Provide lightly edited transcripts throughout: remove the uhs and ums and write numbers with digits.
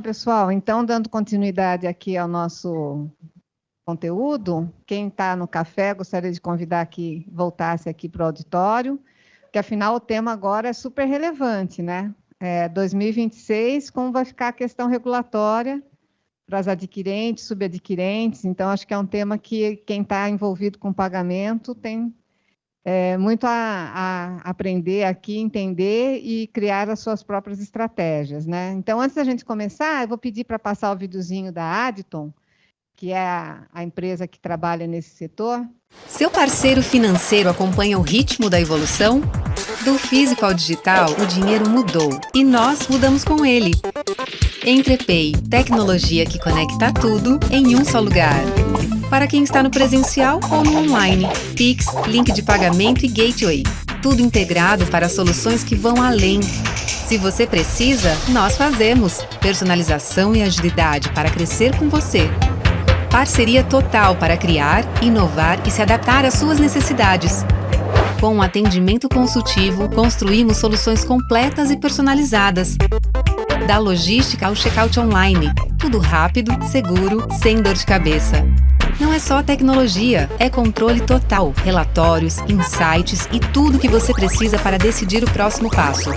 pessoal, então, dando continuidade aqui ao nosso conteúdo, quem está no café, gostaria de convidar que voltasse aqui para o auditório, porque, afinal, o tema agora é super relevante, né? 2026, como vai ficar a questão regulatória para as adquirentes, subadquirentes. Então, acho que é um tema que quem está envolvido com pagamento tem muito a aprender aqui, entender e criar as suas próprias estratégias, né? Então, antes da gente começar, eu vou pedir para passar o videozinho da Additon, que é a empresa que trabalha nesse setor. Seu parceiro financeiro acompanha o ritmo da evolução? Do físico ao digital, o dinheiro mudou e nós mudamos com ele. Entrepay, tecnologia que conecta tudo em um só lugar. Para quem está no presencial ou no online, Pix, link de pagamento e gateway. Tudo integrado para soluções que vão além. Se você precisa, nós fazemos. Personalização e agilidade para crescer com você. Parceria total para criar, inovar e se adaptar às suas necessidades. Com um atendimento consultivo, construímos soluções completas e personalizadas. Da logística ao checkout online. Tudo rápido, seguro, sem dor de cabeça. Não é só tecnologia, é controle total, relatórios, insights e tudo que você precisa para decidir o próximo passo.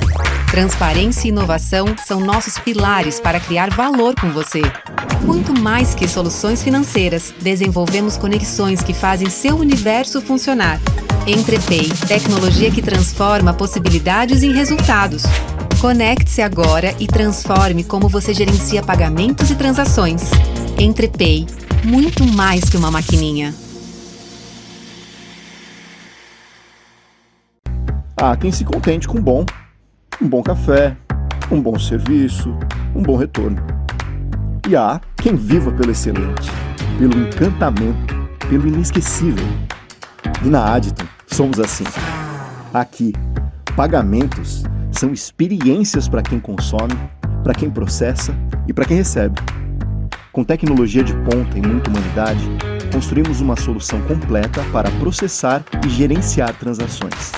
Transparência e inovação são nossos pilares para criar valor com você. Muito mais que soluções financeiras, desenvolvemos conexões que fazem seu universo funcionar. Entrepay, tecnologia que transforma possibilidades em resultados. Conecte-se agora e transforme como você gerencia pagamentos e transações. Entrepay, muito mais que uma maquininha. Há quem se contente com um bom café, um bom serviço, um bom retorno. E há quem viva pelo excelente, pelo encantamento, pelo inesquecível. E na Additon somos assim. Aqui, pagamentos são experiências para quem consome, para quem processa e para quem recebe. Com tecnologia de ponta e muita humanidade, construímos uma solução completa para processar e gerenciar transações.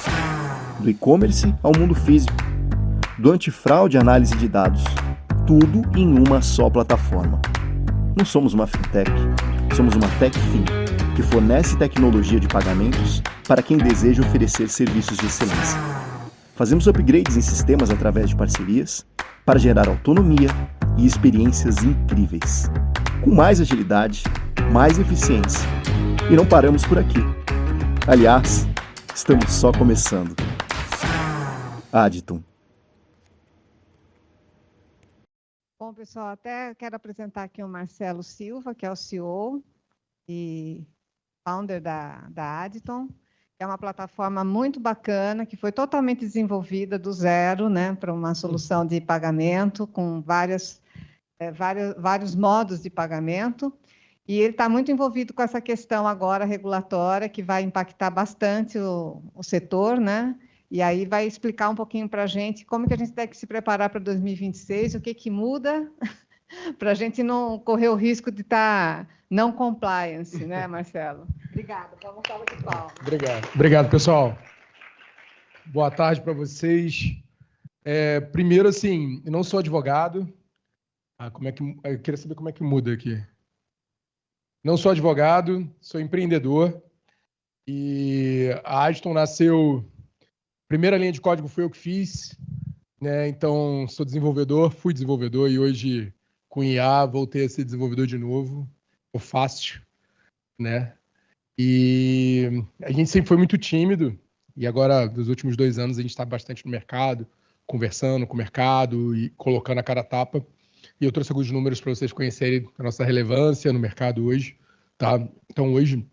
Do e-commerce ao mundo físico, do antifraude à análise de dados, tudo em uma só plataforma. Não somos uma fintech, somos uma TechFin, que fornece tecnologia de pagamentos para quem deseja oferecer serviços de excelência. Fazemos upgrades em sistemas através de parcerias para gerar autonomia e experiências incríveis. Com mais agilidade, mais eficiência. E não paramos por aqui. Aliás, estamos só começando. Additon. Bom, pessoal, até quero apresentar aqui o Marcelo Silva, que é o CEO e founder da Additon. É uma plataforma muito bacana, que foi totalmente desenvolvida do zero, né, para uma solução de pagamento, com vários modos de pagamento. E ele está muito envolvido com essa questão agora regulatória, que vai impactar bastante o setor, né? E aí vai explicar um pouquinho para a gente como que a gente tem que se preparar para 2026, o que muda, para a gente não correr o risco de estar não compliance, né, Marcelo? Obrigada. Então, uma salva de palmas. Obrigado, pessoal. Boa tarde para vocês. Primeiro, assim, eu não sou advogado. Eu queria saber como é que muda aqui. Não sou advogado, sou empreendedor. E a Additon nasceu... Primeira linha de código foi eu que fiz, né? Então, sou desenvolvedor, fui desenvolvedor e hoje, com IA, voltei a ser desenvolvedor de novo. Fácil, né? E a gente sempre foi muito tímido e agora, nos últimos 2 anos, a gente está bastante no mercado, conversando com o mercado e colocando a cara a tapa. E eu trouxe alguns números para vocês conhecerem a nossa relevância no mercado hoje, tá? Então, hoje,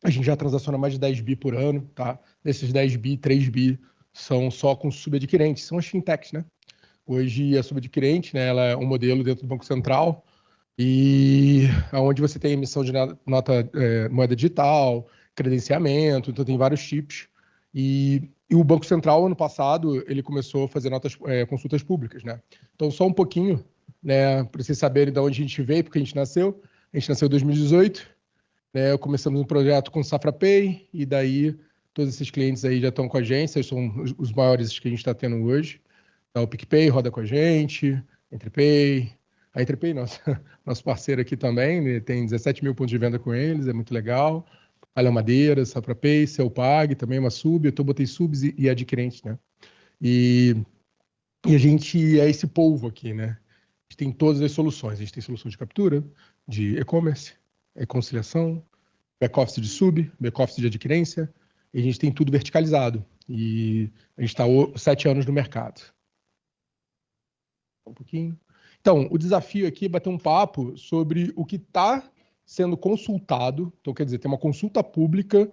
a gente já transaciona mais de 10 bi por ano, tá? Desses 10 bi, 3 bi são só com subadquirentes, são as fintechs, né? Hoje, a subadquirente, né, ela é um modelo dentro do Banco Central, e onde você tem emissão de moeda digital, credenciamento, então tem vários tipos. E o Banco Central, ano passado, ele começou a fazer consultas públicas, né? Então, só um pouquinho, né, para vocês saberem de onde a gente veio, porque a gente nasceu. A gente nasceu em 2018, né? Começamos um projeto com Safra Pay, e daí todos esses clientes aí já estão com a gente, são os maiores que a gente está tendo hoje. Então, o PicPay roda com a gente, Entrepay, A Entrepay, nosso parceiro aqui também, né, tem 17 mil pontos de venda com eles, é muito legal. Alha Madeira, SapraPay, Celpag, também uma sub, eu botei subs e adquirentes, né? E a gente é esse polvo aqui, né? A gente tem todas as soluções. A gente tem solução de captura, de e-commerce, conciliação, back-office de sub, back-office de adquirência, e a gente tem tudo verticalizado. E a gente está 7 anos no mercado. Um pouquinho. Então, o desafio aqui é bater um papo sobre o que está sendo consultado. Então, quer dizer, tem uma consulta pública,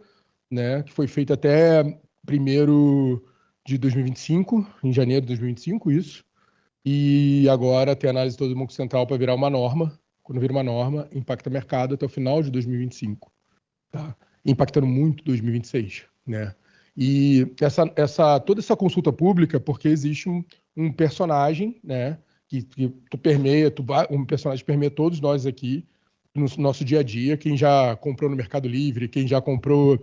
né, que foi feita até 1º de 2025, em janeiro de 2025, isso. E agora tem a análise todo do Banco Central para virar uma norma. Quando vira uma norma, impacta o mercado até o final de 2025. Tá? Impactando muito 2026, né? E toda essa consulta pública, porque existe um personagem, né, que um personagem que permeia todos nós aqui no nosso dia a dia, quem já comprou no Mercado Livre, quem já comprou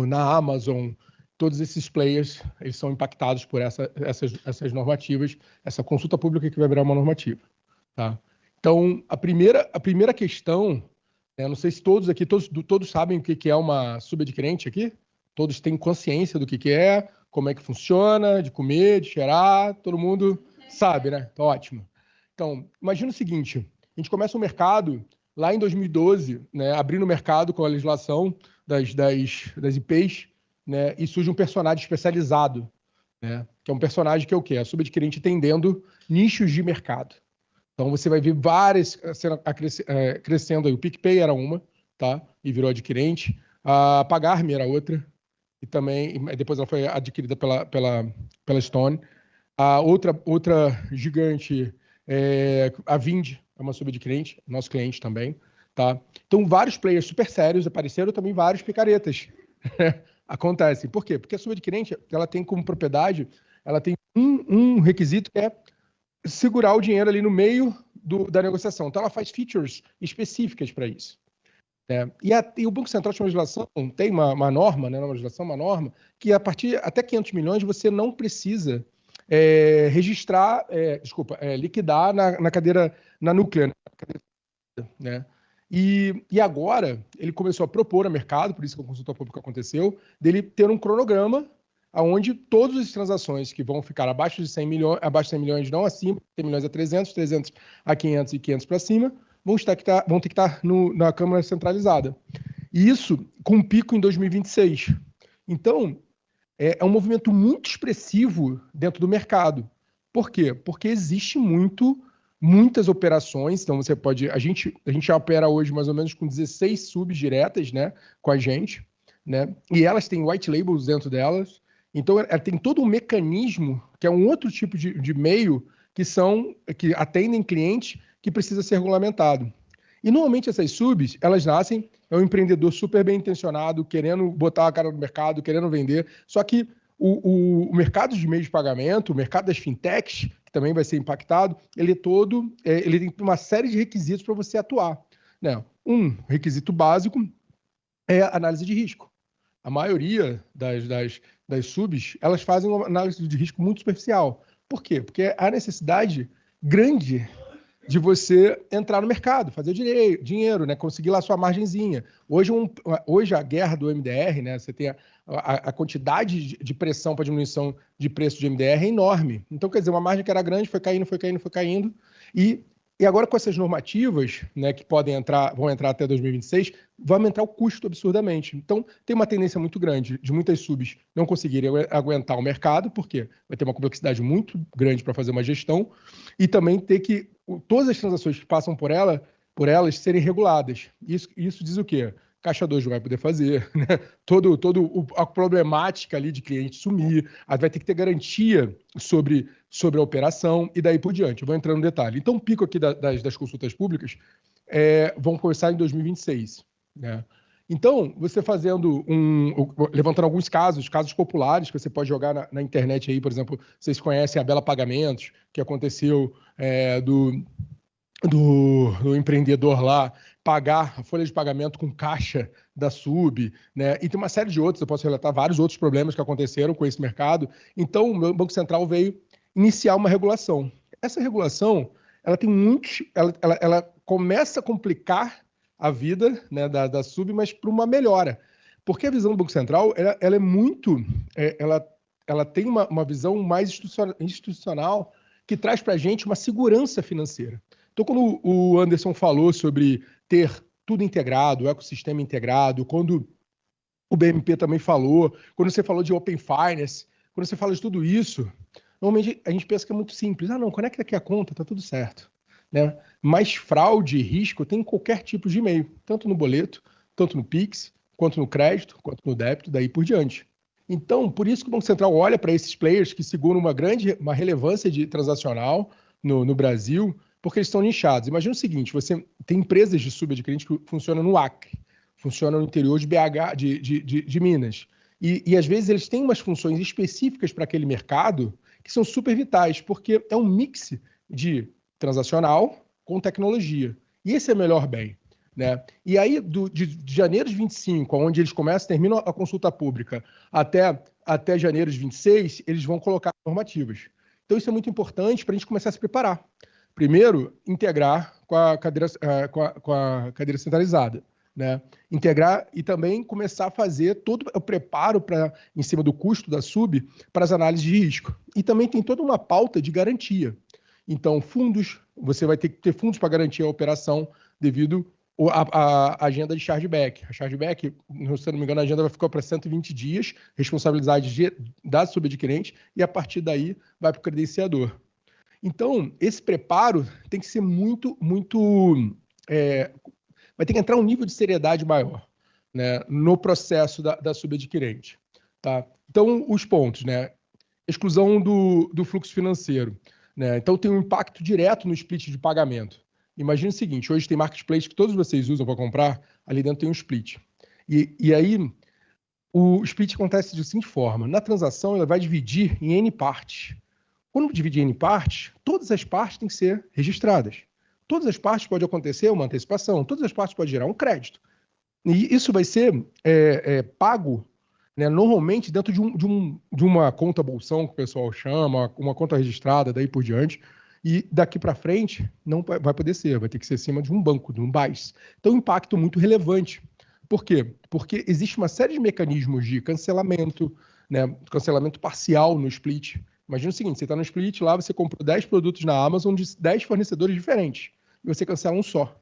na Amazon, todos esses players, eles são impactados por essas normativas, essa consulta pública que vai virar uma normativa, tá? Então, a primeira questão, né, não sei se todos aqui, todos sabem o que é uma subadquirente aqui? Todos têm consciência do que é, como é que funciona, de comer, de cheirar, todo mundo sabe, né? Então, ótimo. Então, imagina o seguinte, a gente começa um mercado lá em 2012, né, abrindo o mercado com a legislação das IPs, né, e surge um personagem especializado, né, que é um personagem que é o quê? A subadquirente atendendo nichos de mercado. Então, você vai ver várias crescendo aí. O PicPay era uma, tá? E virou adquirente. A Pagar.me era outra. E também, depois ela foi adquirida pela Stone. A outra gigante, a Vind, é uma subadquirente, nosso cliente também, tá? Então, vários players super sérios apareceram, também vários picaretas acontecem. Por quê? Porque a subadquirente, ela tem como propriedade, ela tem um requisito que é segurar o dinheiro ali no meio da negociação. Então, ela faz features específicas para isso. E o Banco Central tinha uma legislação, tem uma norma, né, uma legislação, uma norma, que a partir até 500 milhões você não precisa liquidar na cadeira, na núclea, né? E agora ele começou a propor ao mercado, por isso que a consulta pública aconteceu, dele ter um cronograma onde todas as transações que vão ficar abaixo de 100 milhões, não acima, 100 milhões a 300, 300 a 500 e 500 para cima, vão ter que estar na Câmara centralizada. E isso com um pico em 2026. Então, é um movimento muito expressivo dentro do mercado. Por quê? Porque existe muitas operações. Então, a gente já opera hoje mais ou menos com 16 subs diretas, né, com a gente, né? E elas têm white labels dentro delas. Então, ela tem todo um mecanismo, que é um outro tipo de meio, que atendem clientes que precisa ser regulamentado. E, normalmente, essas subs, elas nascem, é um empreendedor super bem intencionado, querendo botar a cara no mercado, querendo vender, só que o mercado de meios de pagamento, o mercado das fintechs, que também vai ser impactado, ele tem uma série de requisitos para você atuar, né? Um requisito básico é a análise de risco. A maioria das subs, elas fazem uma análise de risco muito superficial. Por quê? Porque há necessidade grande de você entrar no mercado, fazer dinheiro, né? Conseguir lá sua margenzinha. Hoje a guerra do MDR, né? Você tem a quantidade de pressão para diminuição de preço de MDR é enorme. Então, quer dizer, uma margem que era grande foi caindo. E agora com essas normativas, né, que vão entrar até 2026, vai aumentar o custo absurdamente. Então, tem uma tendência muito grande de muitas subs não conseguirem aguentar o mercado, porque vai ter uma complexidade muito grande para fazer uma gestão, e também ter que todas as transações que passam por elas serem reguladas. Isso diz o quê? Caixa 2 não vai poder fazer, né? Toda a problemática ali de cliente sumir, vai ter que ter garantia sobre a operação e daí por diante. Eu vou entrar no detalhe. Então, o pico aqui das consultas públicas vão começar em 2026. Né? Então, você levantando alguns casos populares que você pode jogar na internet aí, por exemplo, vocês conhecem a Bela Pagamentos, que aconteceu do empreendedor lá pagar a folha de pagamento com caixa da sub, né? E tem uma série de outros, eu posso relatar vários outros problemas que aconteceram com esse mercado. Então, o Banco Central veio iniciar uma regulação. Essa regulação, ela tem muitos... Ela começa a complicar a vida, né, da sub, mas para uma melhora. Porque a visão do Banco Central, ela é muito... Ela tem uma visão mais institucional que traz para a gente uma segurança financeira. Então, quando o Anderson falou sobre ter tudo integrado, o ecossistema integrado, quando o BMP também falou, quando você falou de Open Finance, quando você fala de tudo isso, normalmente a gente pensa que é muito simples. Não, conecta aqui a conta, tá tudo certo. Né? Mas fraude e risco tem em qualquer tipo de e-mail, tanto no boleto, tanto no Pix, quanto no crédito, quanto no débito, daí por diante. Então, por isso que o Banco Central olha para esses players que seguram uma relevância transacional no Brasil, porque eles estão nichados. Imagina o seguinte, você tem empresas de subadquirente que funcionam no Acre, funcionam no interior de BH, de Minas. E às vezes eles têm umas funções específicas para aquele mercado que são super vitais, porque é um mix de transacional com tecnologia. E esse é o melhor bem. Né? E aí, de janeiro de 25, onde eles terminam a consulta pública, até janeiro de 26, eles vão colocar normativas. Então, isso é muito importante para a gente começar a se preparar. Primeiro, integrar com a cadeira centralizada. Né? Integrar e também começar a fazer todo o preparo em cima do custo da sub para as análises de risco. E também tem toda uma pauta de garantia. Então, fundos, você vai ter que ter fundos para garantir a operação devido a agenda de chargeback. A chargeback, se não me engano, a agenda vai ficar para 120 dias, responsabilidade da subadquirente, e a partir daí vai para o credenciador. Então, esse preparo tem que ser muito vai ter que entrar um nível de seriedade maior, né, no processo da subadquirente. Tá? Então, os pontos, né? Exclusão do fluxo financeiro. Né? Então, tem um impacto direto no split de pagamento. Imagina o seguinte, hoje tem marketplace que todos vocês usam para comprar, ali dentro tem um split. E aí, o split acontece de seguinte forma, na transação ela vai dividir em N partes. Quando dividir em N partes, todas as partes têm que ser registradas. Todas as partes pode acontecer uma antecipação, todas as partes pode gerar um crédito. E isso vai ser pago, né, normalmente dentro de uma conta bolsão, que o pessoal chama, uma conta registrada, daí por diante. E daqui para frente não vai poder ser, vai ter que ser acima de um banco, de um BAS. Então, um impacto muito relevante. Por quê? Porque existe uma série de mecanismos de cancelamento, né, cancelamento parcial no split. Imagina o seguinte, você está no split lá, você comprou 10 produtos na Amazon de 10 fornecedores diferentes e você cancela um só.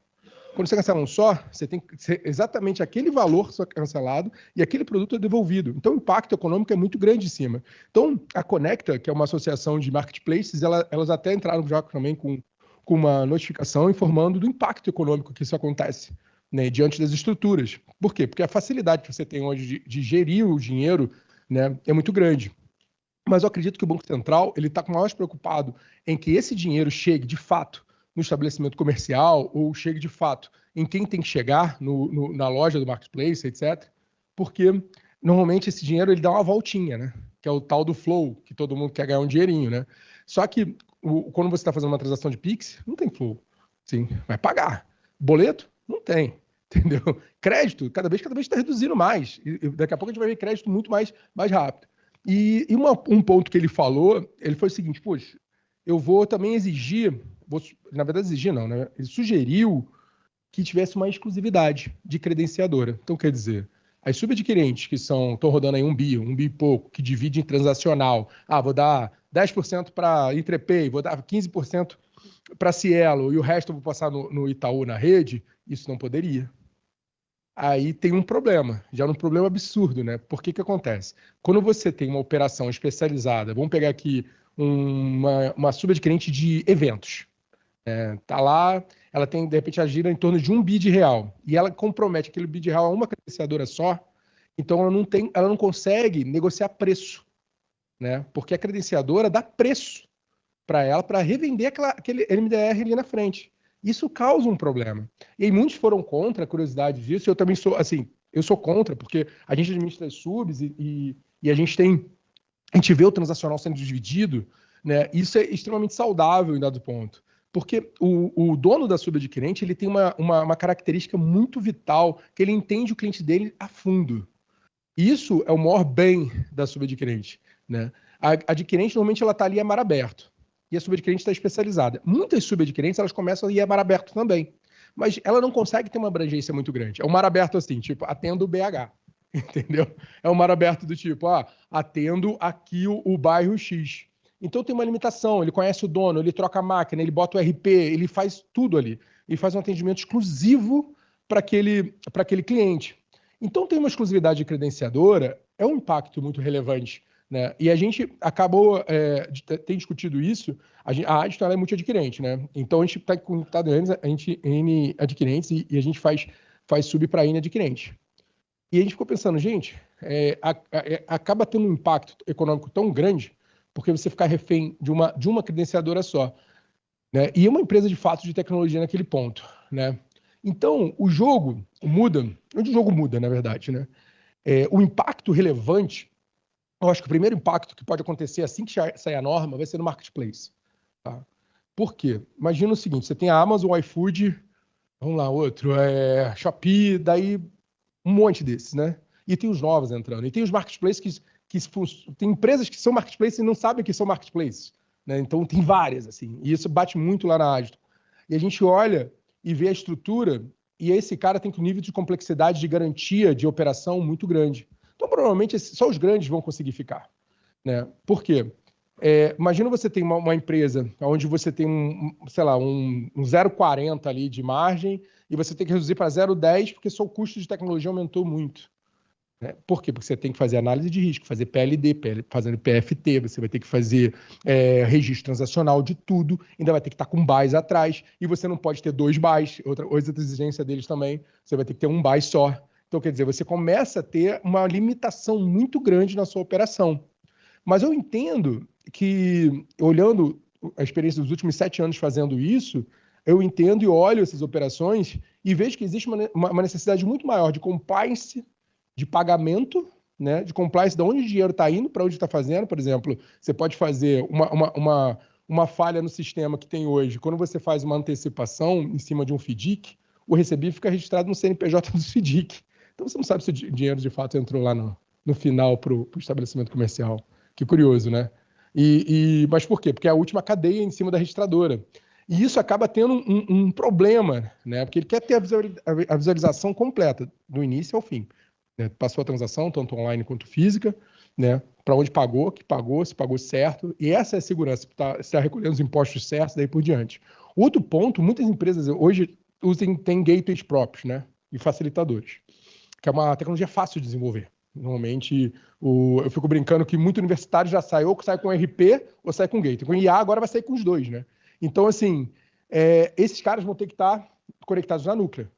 Quando você cancela um só, você tem que ser exatamente aquele valor só cancelado e aquele produto é devolvido. Então, o impacto econômico é muito grande em cima. Então, a Conecta, que é uma associação de marketplaces, elas até entraram já também com uma notificação informando do impacto econômico que isso acontece, né, diante das estruturas. Por quê? Porque a facilidade que você tem hoje de gerir o dinheiro, né, é muito grande. Mas eu acredito que o Banco Central ele está mais preocupado em que esse dinheiro chegue, de fato, no estabelecimento comercial ou chegue de fato em quem tem que chegar na loja do marketplace, etc. Porque normalmente esse dinheiro ele dá uma voltinha, né? Que é o tal do flow, que todo mundo quer ganhar um dinheirinho, né? Só que quando você está fazendo uma transação de Pix, não tem flow. Sim, vai pagar. Boleto? Não tem. Entendeu? Crédito, cada vez está reduzindo mais. E daqui a pouco a gente vai ver crédito muito mais rápido. E um ponto que ele falou, ele foi o seguinte, poxa, eu vou também exigir, na verdade exigir não, né? Ele sugeriu que tivesse uma exclusividade de credenciadora. Então, quer dizer, as subadquirentes que estão rodando aí um bi e pouco, que divide em transacional, vou dar 10% para Entrepay, vou dar 15% para Cielo e o resto eu vou passar no Itaú, na rede, isso não poderia. Aí tem um problema, já um problema absurdo, né? Por que acontece? Quando você tem uma operação especializada, vamos pegar aqui uma subadquirente de eventos, tá lá, ela tem, de repente, ela gira em torno de R$1 bi, e ela compromete aquele B de real a uma credenciadora só, então ela não consegue negociar preço, né? Porque a credenciadora dá preço para ela para revender aquele MDR ali na frente. Isso causa um problema. E aí muitos foram contra a curiosidade disso. Eu também sou, assim, eu sou contra, porque a gente administra as subs e a gente vê o transacional sendo dividido, né? Isso é extremamente saudável em dado ponto. Porque o dono da subadquirente, ele tem uma característica muito vital, que ele entende o cliente dele a fundo. Isso é o maior bem da subadquirente, né? A adquirente, normalmente, ela está ali a mar aberto. e a subadquirente está especializada. Muitas subadquirentes, elas começam a ir a mar aberto também, mas ela não consegue ter uma abrangência muito grande. É um mar aberto assim, tipo, atendo o BH, entendeu? É um mar aberto do tipo, atendo aqui o bairro X. Então tem uma limitação, ele conhece o dono, ele troca a máquina, ele bota o RP, ele faz tudo ali. Ele faz um atendimento exclusivo para aquele cliente. Então tem uma exclusividade credenciadora, é um impacto muito relevante, né? E a gente acabou, tem discutido isso, a Adton ela é multi-adquirente, né? Então a gente está conectado em adquirentes e a gente faz sub para N adquirente. E a gente ficou pensando, gente, acaba tendo um impacto econômico tão grande porque você ficar refém de uma credenciadora só, né? E é uma empresa de fato de tecnologia naquele ponto, né? Então, o jogo muda, onde o jogo muda, na verdade, né? O impacto relevante, eu acho que o primeiro impacto que pode acontecer assim que sair a norma vai ser no marketplace. Tá? Por quê? Imagina o seguinte, você tem a Amazon, o iFood, vamos lá, outro, Shopee, daí um monte desses, né? E tem os novos entrando. E tem os marketplaces tem empresas que são marketplaces e não sabem que são marketplaces, né? Então tem várias, assim. E isso bate muito lá na Adton. E a gente olha e vê a estrutura, e esse cara tem um nível de complexidade, de garantia, de operação muito grande. Então, provavelmente, só os grandes vão conseguir ficar, né? Por quê? Imagina você tem uma empresa onde você tem um 0,40 ali de margem e você tem que reduzir para 0,10 porque seu custo de tecnologia aumentou muito. Né? Por quê? Porque você tem que fazer análise de risco, fazer PLD, fazendo PFT, você vai ter que fazer registro transacional de tudo, ainda vai ter que estar com buys atrás, e você não pode ter 2 buys, outra exigência deles também, você vai ter que ter um buy só. Então, quer dizer, você começa a ter uma limitação muito grande na sua operação. Mas eu entendo que, olhando a experiência dos últimos 7 anos fazendo isso, eu entendo e olho essas operações e vejo que existe uma necessidade muito maior de compliance, de pagamento, né, de compliance de onde o dinheiro está indo, para onde está fazendo. Por exemplo, você pode fazer uma falha no sistema que tem hoje. Quando você faz uma antecipação em cima de um FDIC, o recebível fica registrado no CNPJ do FDIC. Então você não sabe se o dinheiro de fato entrou lá no final para o estabelecimento comercial. Que curioso, né? Mas por quê? Porque é a última cadeia em cima da registradora. E isso acaba tendo um problema, né? Porque ele quer ter a visualização completa, do início ao fim. Né? Passou a transação, tanto online quanto física, né? Para onde pagou, se pagou certo. E essa é a segurança, está recolhendo os impostos certos, daí por diante. Outro ponto, muitas empresas hoje têm gateways próprios, né? E facilitadores, que é uma tecnologia fácil de desenvolver. Normalmente, eu fico brincando que muito universitário já sai com RP ou sai com gateway. Com IA agora vai sair com os dois, né? Então, assim, esses caras vão ter que estar conectados na Núclea.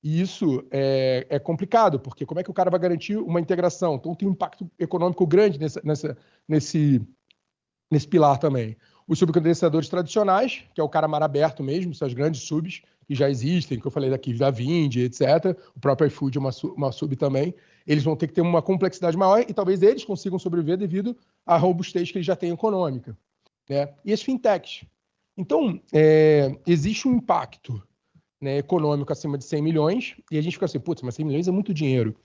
E isso é complicado, porque como é que o cara vai garantir uma integração? Então tem um impacto econômico grande nesse pilar também. Os subcredenciadores tradicionais, que é o cara mar aberto mesmo, são as grandes subs que já existem, que eu falei daqui, da Vind, etc. O próprio iFood é uma sub também. Eles vão ter que ter uma complexidade maior e talvez eles consigam sobreviver devido à robustez que eles já têm econômica. Né? E as fintechs. Então, existe um impacto, né, econômico acima de 100 milhões, e a gente fica assim, putz, mas 100 milhões é muito dinheiro.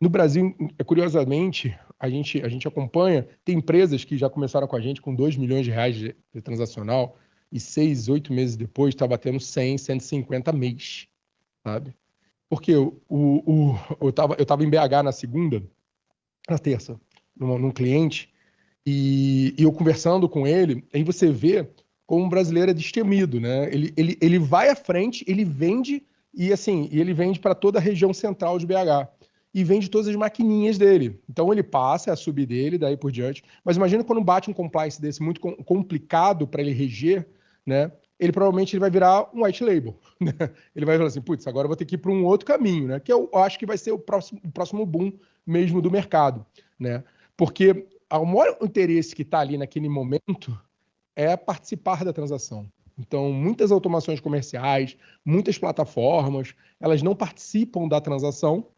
No Brasil, curiosamente, a gente acompanha, tem empresas que já começaram com a gente com 2 milhões de reais de transacional, e 6, 8 meses depois está batendo 100, 150 mês, sabe? Porque eu estava em BH na terça, num cliente, e eu conversando com ele, aí você vê como um brasileiro é destemido, né? Ele vai à frente, ele vende, e ele vende para toda a região central de BH. E vende todas as maquininhas dele. Então ele passa a subir dele, daí por diante. Mas imagina quando bate um compliance desse muito complicado para ele reger, né? Ele provavelmente vai virar um white label. Né? Ele vai falar assim, putz, agora eu vou ter que ir para um outro caminho, né? Que eu acho que vai ser o próximo boom mesmo do mercado, né? Porque o maior interesse que está ali naquele momento é participar da transação. Então, muitas automações comerciais, muitas plataformas, elas não participam da transação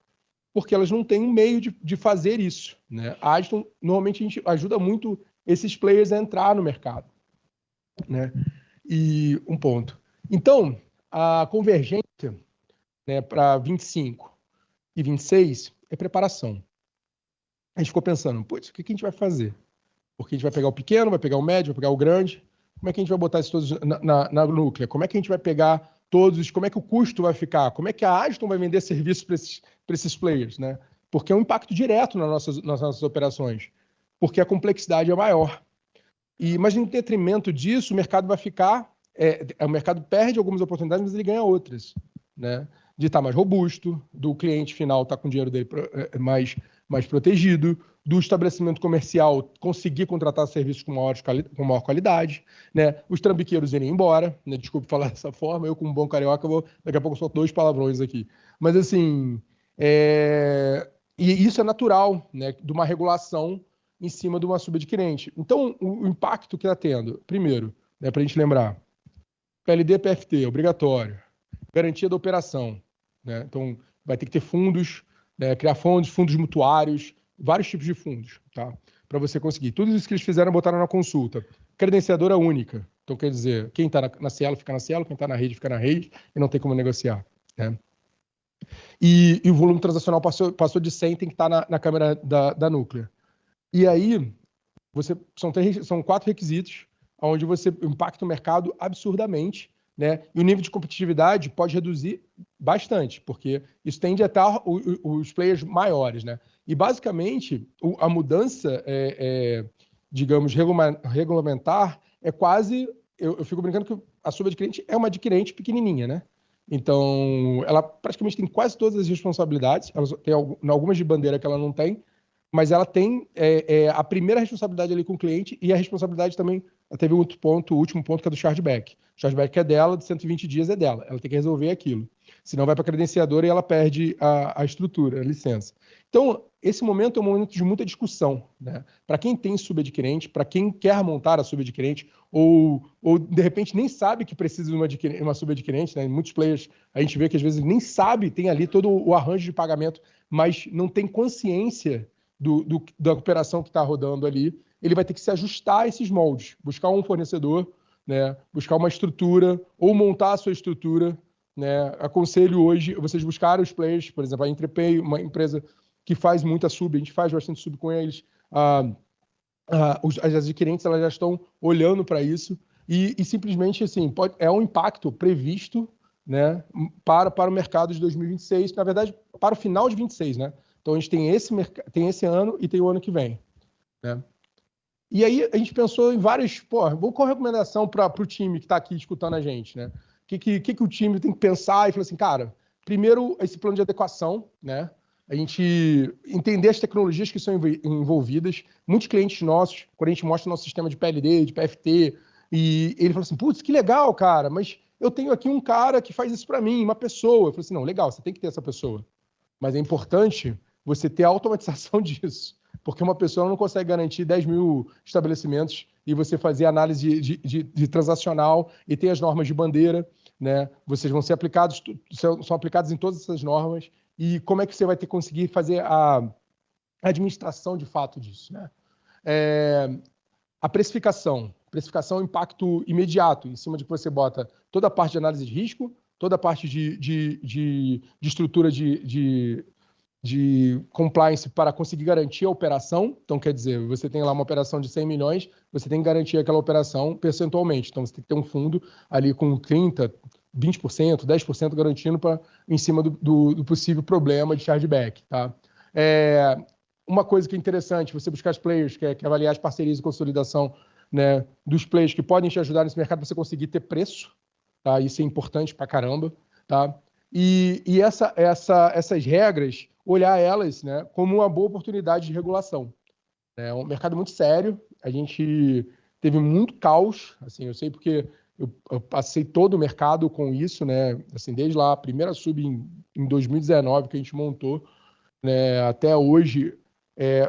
porque elas não têm um meio de fazer isso. Né? A Adton, normalmente, a gente ajuda muito esses players a entrar no mercado. Né? E um ponto. Então, a convergência, né, para 25 e 26 é preparação. A gente ficou pensando, putz, o que a gente vai fazer? Porque a gente vai pegar o pequeno, vai pegar o médio, vai pegar o grande. como é que a gente vai botar isso todos na Núclea? Como é que a gente vai pegar todos, como é que o custo vai ficar? Como é que a Aditon vai vender serviços para esses players, né? Porque é um impacto direto nas nossas operações, porque a complexidade é maior. Mas em detrimento disso, o mercado vai ficar... o mercado perde algumas oportunidades, mas ele ganha outras, né? De estar mais robusto, do cliente final estar com o dinheiro dele mais protegido, do estabelecimento comercial conseguir contratar serviços com maior qualidade, né? Os trambiqueiros irem embora, né? Desculpe falar dessa forma, eu como um bom carioca daqui a pouco solto 2 palavrões aqui. Mas assim, e isso é natural, né? De uma regulação em cima de uma subadquirente. Então, o impacto que está tendo, primeiro, né, para a gente lembrar, PLD, PFT, obrigatório, garantia da operação, né? Então, vai ter que ter fundos, né? Criar fundos mutuários, vários tipos de fundos, tá? Para você conseguir. Tudo isso que eles fizeram, botaram na consulta. Credenciadora única. Então, quer dizer, quem está na Cielo fica na Cielo, quem está na rede fica na rede, e não tem como negociar, né? E o volume transacional passou de 100, tem que estar na câmera da Núclea. E aí, são 4 requisitos, onde você impacta o mercado absurdamente, né? E o nível de competitividade pode reduzir bastante, porque isso tende a estar os players maiores, né? E, basicamente, a mudança, digamos, regulamentar é quase... Eu fico brincando que a subadquirente é uma adquirente pequenininha, né? Então, ela praticamente tem quase todas as responsabilidades. Ela tem algumas de bandeira que ela não tem, mas ela tem a primeira responsabilidade ali com o cliente e a responsabilidade também, teve outro ponto, o último ponto, que é do chargeback. O chargeback é dela, de 120 dias é dela. Ela tem que resolver aquilo. Senão vai para a credenciadora e ela perde a estrutura, a licença. Então, esse momento é um momento de muita discussão, né? Para quem tem subadquirente, para quem quer montar a subadquirente, ou de repente nem sabe que precisa de uma subadquirente, né? Muitos players, a gente vê que às vezes nem sabe, tem ali todo o arranjo de pagamento, mas não tem consciência da operação que está rodando ali. Ele vai ter que se ajustar a esses moldes, buscar um fornecedor, né? Buscar uma estrutura, ou montar a sua estrutura, né? Aconselho hoje vocês buscarem os players, por exemplo, a Entrepay, uma empresa que faz muita sub, a gente faz bastante sub com eles. As adquirentes, elas já estão olhando para isso e simplesmente assim, é um impacto previsto, né, para o mercado de 2026, na verdade, para o final de 26, né? Então a gente tem esse ano e tem o ano que vem, né? E aí a gente pensou em vários... Qual a recomendação para o time que está aqui escutando a gente, né? O que o time tem que pensar? E falou assim, cara, primeiro, esse plano de adequação, né? A gente entender as tecnologias que são envolvidas. Muitos clientes nossos, quando a gente mostra o nosso sistema de PLD, de PFT, e ele fala assim, putz, que legal, cara, mas eu tenho aqui um cara que faz isso para mim, uma pessoa. Eu falei assim, não, legal, você tem que ter essa pessoa. Mas é importante você ter a automatização disso. Porque uma pessoa não consegue garantir 10 mil estabelecimentos e você fazer análise de transacional e ter as normas de bandeira, né? Vocês vão ser aplicados, são aplicados em todas essas normas. E como é que você vai ter que conseguir fazer a administração de fato disso, né? A precificação. Precificação é um impacto imediato, em cima de que você bota toda a parte de análise de risco, toda a parte de estrutura de compliance para conseguir garantir a operação. Então, quer dizer, você tem lá uma operação de 100 milhões, você tem que garantir aquela operação percentualmente. Então, você tem que ter um fundo ali com 30%, 20%, 10% garantindo em cima do possível problema de chargeback, tá? Uma coisa que é interessante, você buscar os players, que é avaliar as parcerias e consolidação, né, dos players que podem te ajudar nesse mercado para você conseguir ter preço, tá? Isso é importante pra caramba, tá? E essas regras, olhar elas, né, como uma boa oportunidade de regulação. É um mercado muito sério, a gente teve muito caos, assim, eu sei porque eu passei todo o mercado com isso, né, assim, desde lá, a primeira sub em 2019 que a gente montou, né, até hoje,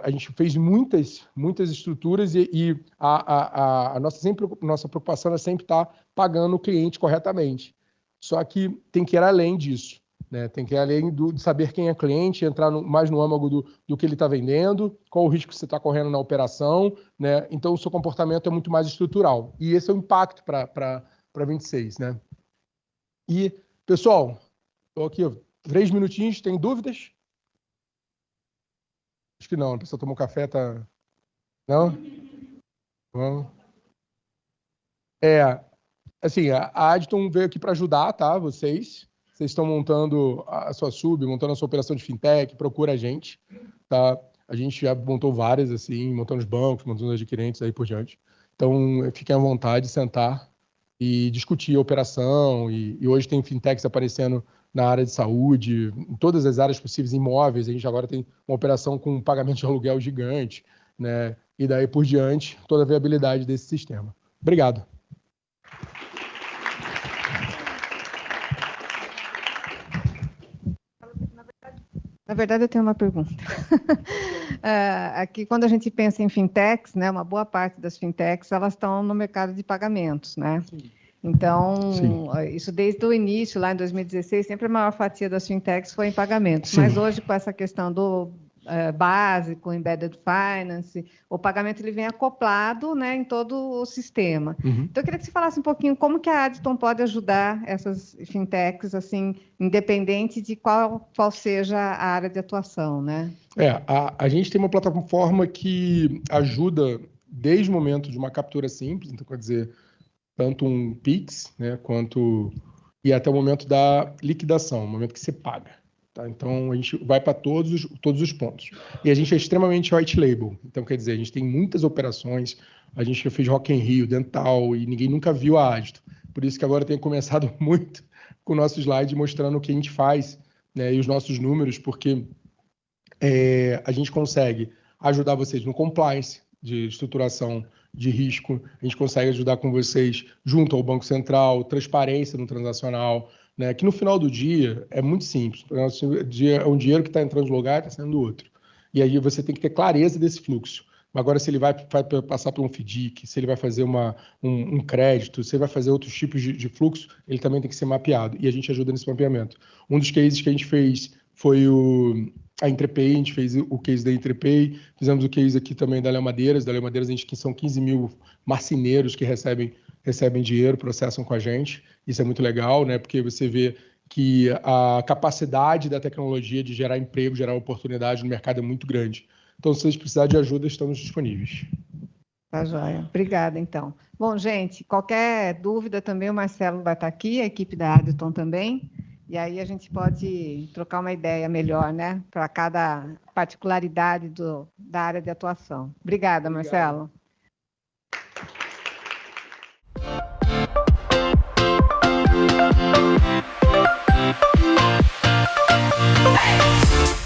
a gente fez muitas estruturas e a nossa preocupação é sempre estar pagando o cliente corretamente. Só que tem que ir além disso, né? Tem que ir além de saber quem é cliente, entrar mais no âmago do que ele está vendendo, qual o risco que você está correndo na operação, né? Então, o seu comportamento é muito mais estrutural. E esse é o impacto para 26, né? E, pessoal, estou aqui, 3 minutinhos, tem dúvidas? Acho que não, a pessoa tomou café, tá... Não? Vamos. Assim, a Adton veio aqui para ajudar, tá? Vocês estão montando a sua sub, montando a sua operação de fintech, procura a gente, tá? A gente já montou várias, assim, montando os bancos, montando os adquirentes, aí por diante. Então, fiquem à vontade de sentar e discutir a operação. E hoje tem fintechs aparecendo na área de saúde, em todas as áreas possíveis, imóveis. A gente agora tem uma operação com pagamento de aluguel gigante, né? E daí por diante, toda a viabilidade desse sistema. Obrigado. Na verdade, eu tenho uma pergunta. Aqui, quando a gente pensa em fintechs, né, uma boa parte das fintechs, elas estão no mercado de pagamentos, né? Sim. Então, isso desde o início, lá em 2016, sempre a maior fatia das fintechs foi em pagamentos. Sim. Mas hoje, com essa questão do básico, embedded finance, o pagamento ele vem acoplado, né, em todo o sistema. Uhum. Então, eu queria que você falasse um pouquinho como que a Adton pode ajudar essas fintechs, assim, independente de qual seja a área de atuação, né? A gente tem uma plataforma que ajuda desde o momento de uma captura simples, então, quer dizer, tanto um Pix, né, e até o momento da liquidação, o momento que você paga. Tá? Então, a gente vai para todos os pontos. E a gente é extremamente white label. Então, quer dizer, a gente tem muitas operações, a gente já fez Rock in Rio, Dental, e ninguém nunca viu a Adton. Por isso que agora eu tenho começado muito com o nosso slide mostrando o que a gente faz, né, e os nossos números, porque a gente consegue ajudar vocês no compliance de estruturação de risco, a gente consegue ajudar com vocês junto ao Banco Central, transparência no transacional, né, que no final do dia é muito simples. É um dinheiro que está entrando no lugar e está saindo do outro. E aí você tem que ter clareza desse fluxo. Agora, se ele vai passar por um FDIC, se ele vai fazer um crédito, se ele vai fazer outros tipos de fluxo, ele também tem que ser mapeado. E a gente ajuda nesse mapeamento. Um dos cases que a gente fez foi a Entrepay, a gente fez o case da Entrepay, fizemos o case aqui também da Léo Madeiras. Da Léo Madeiras, a gente que são 15 mil marceneiros que recebem dinheiro, processam com a gente. Isso é muito legal, né? Porque você vê que a capacidade da tecnologia de gerar emprego, gerar oportunidade no mercado é muito grande. Então, se vocês precisarem de ajuda, estamos disponíveis. Tá joia. Obrigada, então. Bom, gente, qualquer dúvida também, o Marcelo vai estar aqui, a equipe da Adton também. E aí a gente pode trocar uma ideia melhor, né? Para cada particularidade da área de atuação. Obrigada, Marcelo. Hey!